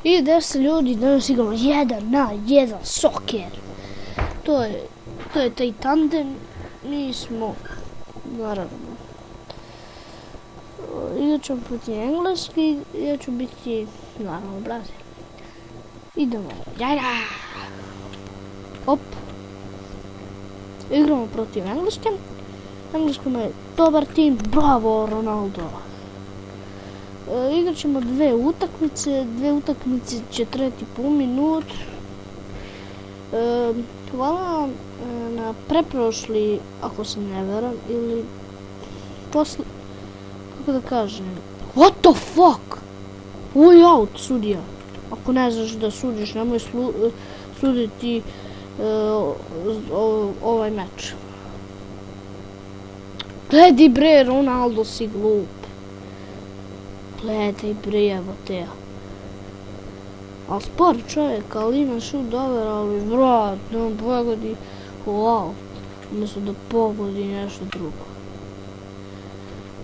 I 10 ljudi danas igramo 1-1 soker. To je taj tandem. Mi smo, naravno, igrat ćemo protiv Engleski, ja ću biti, naravno, Brazil. Idemo, jaja! Op! Igramo protiv Engleske. Engleska je dobar tim, bravo Ronaldo! Igrat ćemo dve utakmice će trajati po minut. Hvala na preprošli, ako se ne veram, ili posle, kako da kažem, what the fuck? Ovo je out, sudija. Ako ne znaš da sudiš, nemoj suditi ovaj meč. Gledaj bre, Ronaldo si glup. Gledaj bre, evo te. Ali spor čovjek, ali ima šut dobar, ali vrat, da on pogodi u out, umjesto da pogodi nešto drugo.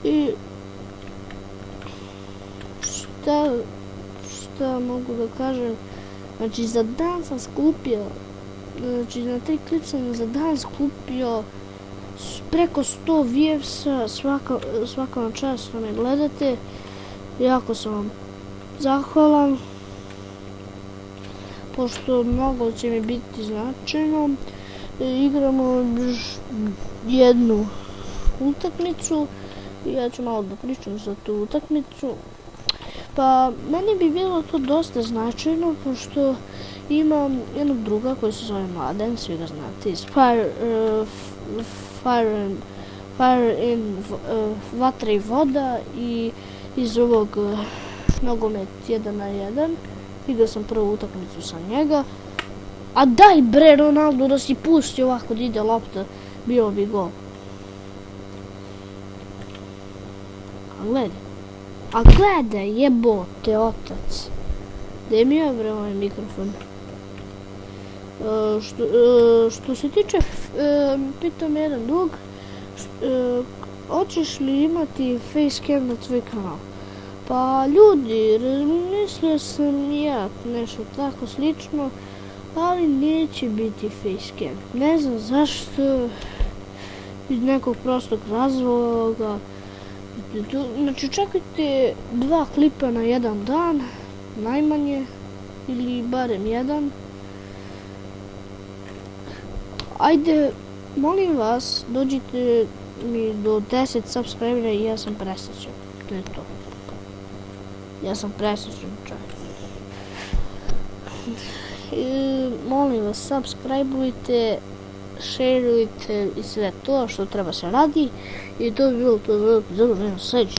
I šta mogu da kažem, znači za dan sam skupio, znači na taj klip sam za dan skupio preko 100 viewsa, svaka vam čast što me gledate, jako sam vam zahvalan. Pošto mnogo će mi biti značajno, igramo još jednu utakmicu i ja ću malo da pričam za tu utakmicu. Pa meni bi bilo to dosta značajno, pošto imam jednog druga koji se zove Mladen, svi ga znate, iz Vatra i voda i iz ovog nogomet 1-1. Igrao sam prvu utakmicu sa njega. A daj bre Ronaldo da si pusti ovako da ide lopta, bio bi gol. A gledaj jebote otac. Gdje mi je bre ovaj mikrofon? Što se tiče, pitam jedan drug, hoćeš li imati facecam na tvoj kanal? Pa ljudi, razmislio sam ja nešto tako slično, ali neće biti facecam. Ne znam zašto, iz nekog prostog razloga. Znači čekajte 2 klipa na jedan dan, najmanje, ili barem jedan. Ajde, molim vas, dođite mi do 10 subscribera i ja sam presrećan. To je to. Ja sam presrećan čovjek. Molim vas, subscribeujte, shareujte i sve to što treba se radi. I to bi bilo to za sljedeće.